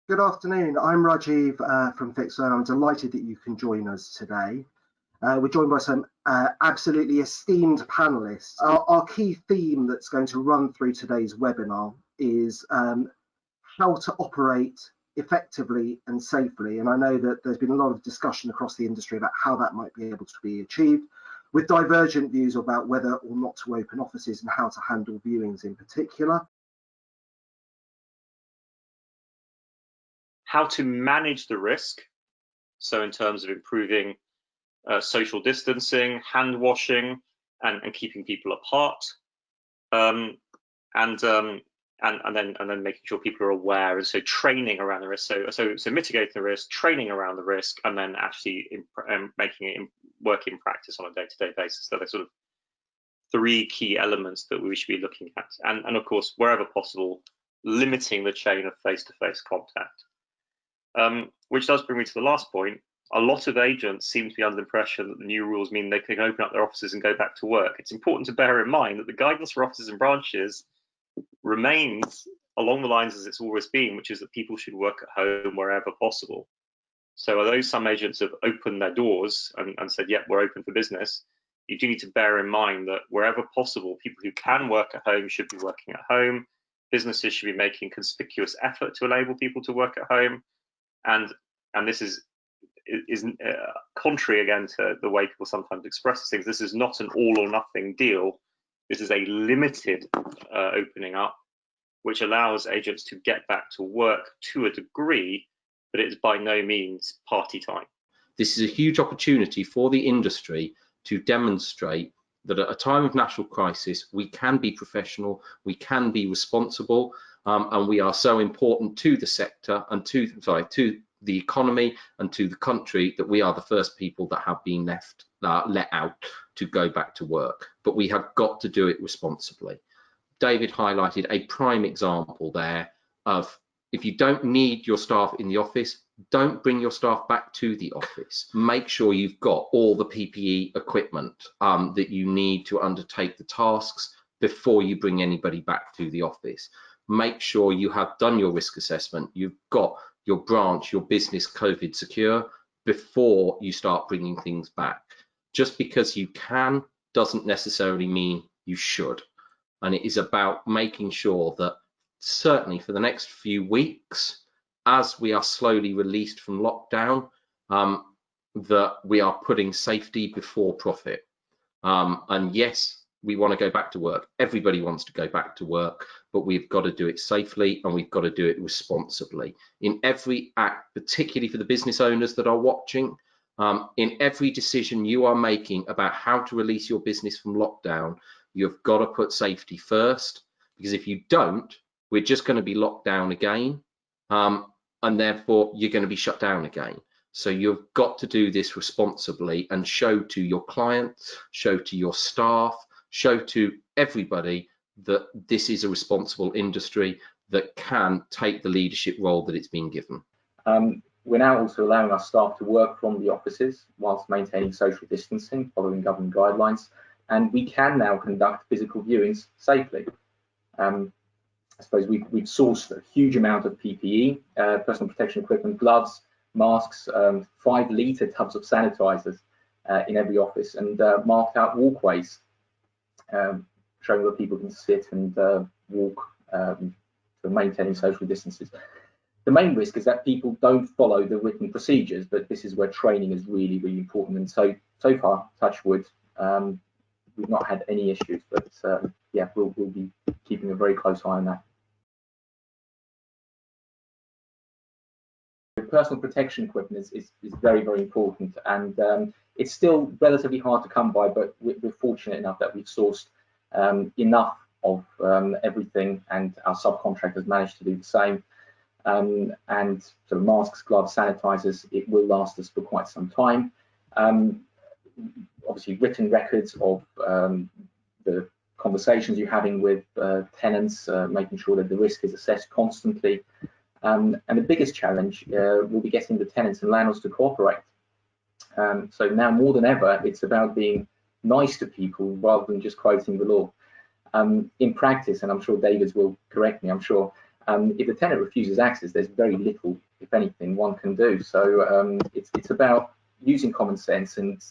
Good afternoon. I'm Rajiv from Fixer, and I'm delighted that you can join us today. We're joined by some absolutely esteemed panelists. Our key theme that's going to run through today's webinar is how to operate effectively and safely. And I know that there's been a lot of discussion across the industry about how that might be able to be achieved, with divergent views about whether or not to open offices and how to handle viewings in particular. How to manage the risk, so in terms of improving social distancing, hand washing, and keeping people apart, and then making sure people are aware, and so training around the risk, so mitigating the risk, training around the risk, and then actually making it work in practice on a day-to-day basis. So there's sort of three key elements that we should be looking at, and of course, wherever possible, limiting the chain of face-to-face contact. Which does bring me to the last point. A lot of agents seem to be under the impression that the new rules mean they can open up their offices and go back to work. It's important to bear in mind that the guidance for offices and branches remains along the lines as it's always been, which is that people should work at home wherever possible. So although some agents have opened their doors and said, yep, we're open for business, you do need to bear in mind that wherever possible, people who can work at home should be working at home. Businesses should be making conspicuous effort to enable people to work at home. And this is contrary again to the way people sometimes express things. This is not an all or nothing deal. This is a limited opening up, which allows agents to get back to work to a degree, but it's by no means party time. This is a huge opportunity for the industry to demonstrate that at a time of national crisis, we can be professional, we can be responsible, and we are so important to the sector and to the economy and to the country that we are the first people that have been let out to go back to work. But we have got to do it responsibly. David highlighted a prime example there of, if you don't need your staff in the office, don't bring your staff back to the office. Make sure you've got all the PPE equipment that you need to undertake the tasks before you bring anybody back to the office. Make sure you have done your risk assessment. You've got your branch, your business COVID secure before you start bringing things back. Just because you can doesn't necessarily mean you should. And it is about making sure that certainly for the next few weeks, as we are slowly released from lockdown, that we are putting safety before profit. And yes, we want to go back to work. Everybody wants to go back to work, but we've got to do it safely and we've got to do it responsibly. In every act, particularly for the business owners that are watching, in every decision you are making about how to release your business from lockdown, you've got to put safety first, because if you don't, we're just going to be locked down again, and therefore you're going to be shut down again. So you've got to do this responsibly and show to your clients, show to your staff, show to everybody that this is a responsible industry that can take the leadership role that it's been given. We're now also allowing our staff to work from the offices whilst maintaining social distancing, following government guidelines, and we can now conduct physical viewings safely. I suppose we've sourced a huge amount of PPE, personal protection equipment, gloves, masks, 5-litre tubs of sanitizers in every office, and marked out walkways showing where people can sit and walk for maintaining social distances. The main risk is that people don't follow the written procedures, but this is where training is really, really important. And so far, touch wood, we've not had any issues, but yeah, we'll be keeping a very close eye on that. Personal protection equipment is very, very important, and it's still relatively hard to come by, but we're fortunate enough that we've sourced enough of everything, and our subcontractors managed to do the same. And so masks, gloves, sanitizers, it will last us for quite some time. Obviously, written records of the conversations you're having with tenants, making sure that the risk is assessed constantly. And the biggest challenge will be getting the tenants and landlords to cooperate. So now more than ever, it's about being nice to people rather than just quoting the law. In practice, and I'm sure David will correct me, I'm sure, If the tenant refuses access, there's very little, if anything, one can do. So it's about using common sense and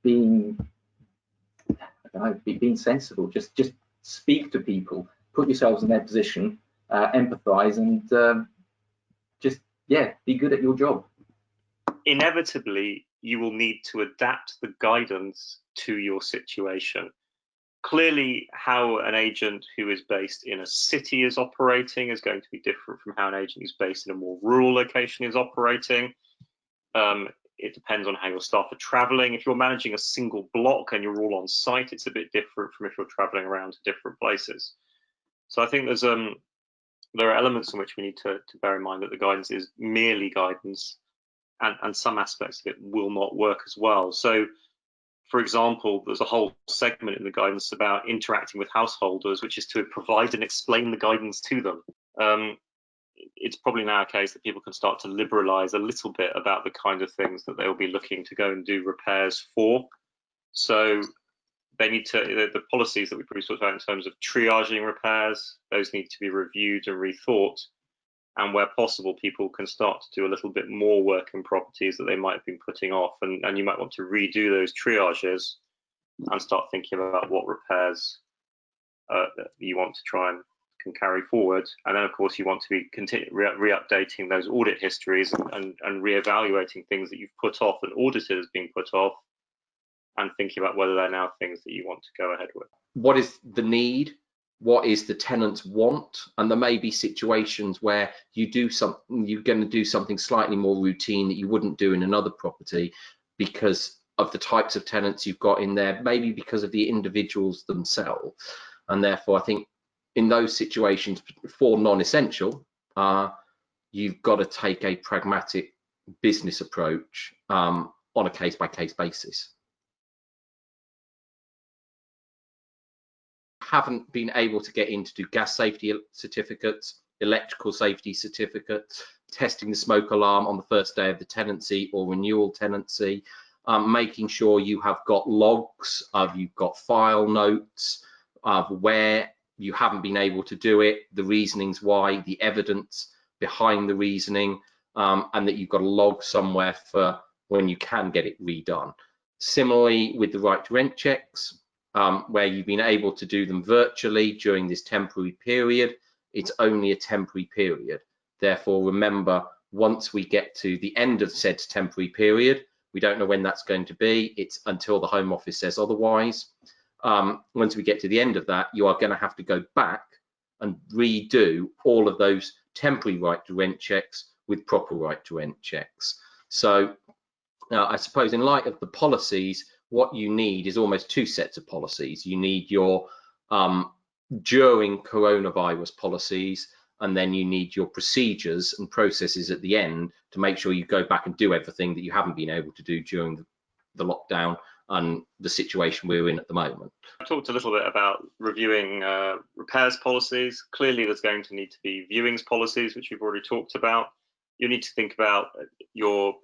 being sensible. Just speak to people, put yourselves in their position, empathise, and just be good at your job. Inevitably, you will need to adapt the guidance to your situation. Clearly, how an agent who is based in a city is operating is going to be different from how an agent who's based in a more rural location is operating. It depends on how your staff are traveling. If you're managing a single block and you're all on site, it's a bit different from if you're traveling around to different places. So I think there are elements in which we need to bear in mind that the guidance is merely guidance, and some aspects of it will not work as well. So, for example, there's a whole segment in the guidance about interacting with householders, which is to provide and explain the guidance to them. It's probably now a case that people can start to liberalise a little bit about the kind of things that they'll be looking to go and do repairs for. So they need to, the policies that we previously talked about in terms of triaging repairs, those need to be reviewed and rethought. And where possible, people can start to do a little bit more work in properties that they might have been putting off. And you might want to redo those triages and start thinking about what repairs that you want to try and can carry forward. And then, of course, you want to be re-updating those audit histories and re-evaluating things that you've put off and audited as being put off, and thinking about whether they're now things that you want to go ahead with. What is the need? What is the tenant's want? And there may be situations where you're going to do something slightly more routine that you wouldn't do in another property because of the types of tenants you've got in there, maybe because of the individuals themselves. And therefore, I think in those situations, for non-essential, you've got to take a pragmatic business approach on a case-by-case basis. Haven't been able to get in to do gas safety certificates, electrical safety certificates, testing the smoke alarm on the first day of the tenancy or renewal tenancy, making sure you have got logs, you've got file notes of where you haven't been able to do it, the reasonings why, the evidence behind the reasoning, and that you've got a log somewhere for when you can get it redone. Similarly with the right to rent checks, where you've been able to do them virtually during this temporary period, it's only a temporary period. Therefore, remember, once we get to the end of said temporary period, we don't know when that's going to be. It's until the Home Office says otherwise. Once we get to the end of that, you are going to have to go back and redo all of those temporary right to rent checks with proper right to rent checks. So I suppose in light of the policies, what you need is almost two sets of policies. You need your during coronavirus policies, and then you need your procedures and processes at the end to make sure you go back and do everything that you haven't been able to do during the lockdown and the situation we're in at the moment. I talked a little bit about reviewing repairs policies. Clearly, there's going to need to be viewings policies, which we've already talked about. You need to think about your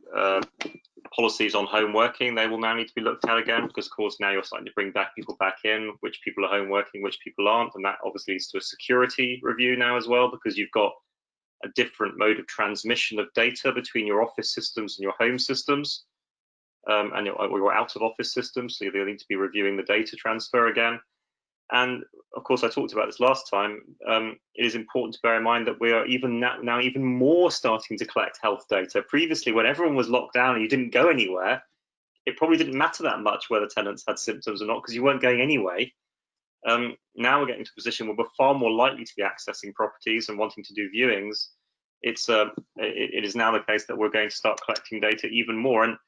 policies on home working. They will now need to be looked at again, because of course now you're starting to bring people back in, which people are home working, which people aren't, and that obviously leads to a security review now as well, because you've got a different mode of transmission of data between your office systems and your home systems, and your out of office systems, so you'll need to be reviewing the data transfer again. And of course, I talked about this last time. It is important to bear in mind that we are now even more starting to collect health data. Previously, when everyone was locked down and you didn't go anywhere, it probably didn't matter that much whether tenants had symptoms or not, because you weren't going anyway. Now we're getting to a position where we're far more likely to be accessing properties and wanting to do viewings. It is now the case that we're going to start collecting data even more. And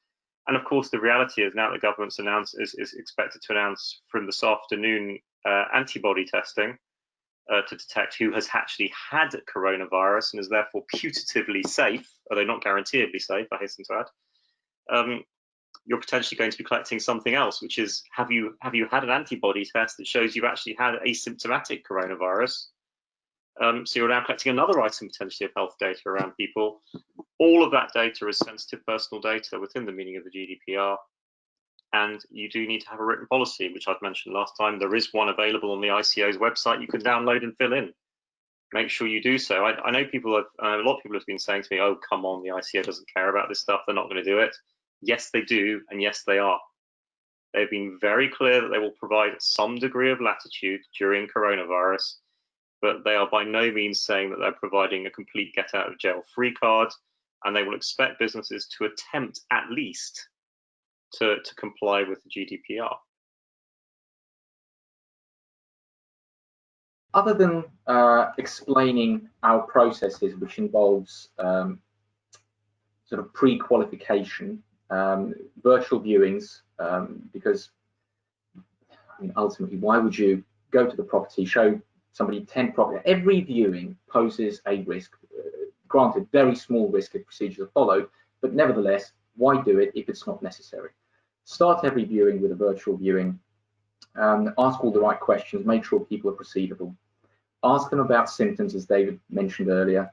of course, the reality is now the government's is expected to announce from this afternoon antibody testing to detect who has actually had coronavirus and is therefore putatively safe, although not guaranteedly safe, I hasten to add. You're potentially going to be collecting something else, which is have you had an antibody test that shows you've actually had asymptomatic coronavirus? So you're now collecting another item potentially of health data around people. All of that data is sensitive personal data within the meaning of the GDPR. And you do need to have a written policy, which I've mentioned last time. There is one available on the ICO's website you can download and fill in. make sure you do so. I know a lot of people have been saying to me, oh, come on, the ICO doesn't care about this stuff, they're not going to do it. Yes, they do, and yes, they are. They've been very clear that they will provide some degree of latitude during coronavirus, but they are by no means saying that they're providing a complete get out of jail free card, and they will expect businesses to attempt at least to comply with the GDPR. Other than explaining our processes, which involves sort of pre-qualification, virtual viewings, because I mean, ultimately, why would you go to the property, show somebody 10 property? Every viewing poses a risk. Granted, very small risk if procedures are followed, but nevertheless, why do it if it's not necessary? Start every viewing with a virtual viewing. Ask all the right questions, make sure people are proceedable. Ask them about symptoms, as David mentioned earlier.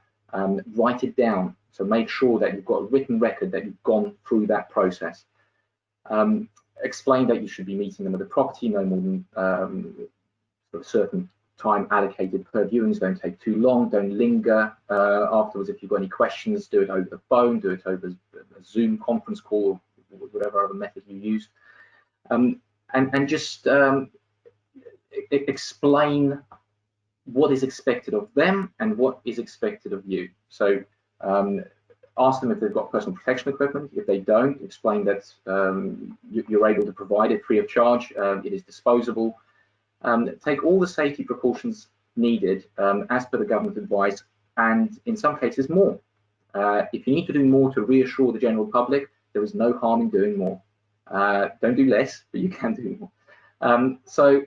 Write it down, so make sure that you've got a written record that you've gone through that process. Explain that you should be meeting them at the property no more than a certain time allocated per viewings. Don't take too long, don't linger afterwards. If you've got any questions, do it over the phone, do it over a Zoom conference call, or whatever other method you use. And just explain what is expected of them and what is expected of you. So ask them if they've got personal protection equipment. If they don't, explain that you're able to provide it free of charge. It is disposable. Take all the safety precautions needed as per the government advice, and in some cases more. If you need to do more to reassure the general public, there is no harm in doing more. Don't do less, but you can do more. So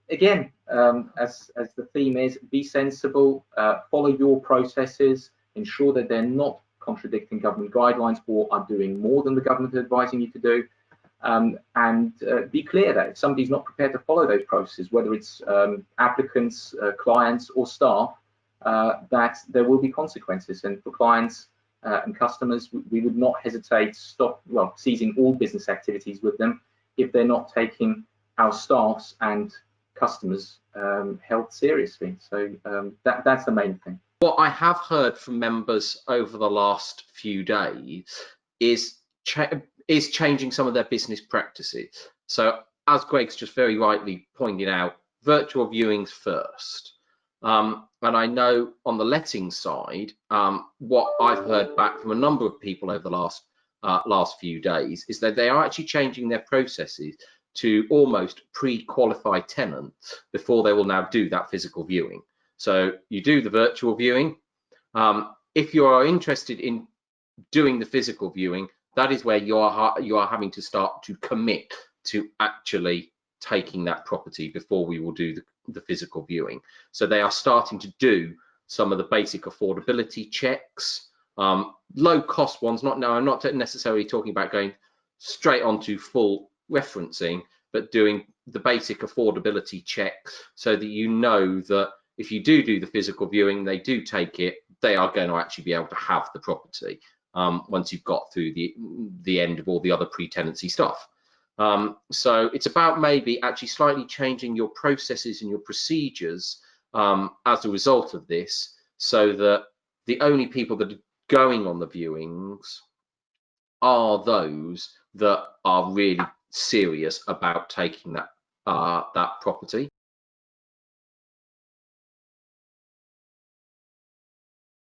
again, as the theme is, be sensible, follow your processes, ensure that they're not contradicting government guidelines or are doing more than the government is advising you to do, and be clear that if somebody's not prepared to follow those processes, whether it's applicants, clients or staff, that there will be consequences. And for clients and customers, we would not hesitate to ceasing all business activities with them if they're not taking our staff's and customers' health seriously. So that's the main thing. What I have heard from members over the last few days is changing some of their business practices. So as Greg's just very rightly pointed out, virtual viewings first. And I know on the letting side, what I've heard back from a number of people over the last few days is that they are actually changing their processes to almost pre-qualify tenants before they will now do that physical viewing. So you do the virtual viewing. If you are interested in doing the physical viewing, that is where you are having to start to commit to actually taking that property before we will do the physical viewing. So they are starting to do some of the basic affordability checks, low cost ones. I'm not necessarily talking about going straight onto full referencing, but doing the basic affordability checks so that you know that if you do the physical viewing, they do take it, they are going to actually be able to have the property once you've got through the end of all the other pre-tenancy stuff. So it's about maybe actually slightly changing your processes and your procedures as a result of this, so that the only people that are going on the viewings are those that are really serious about taking that property.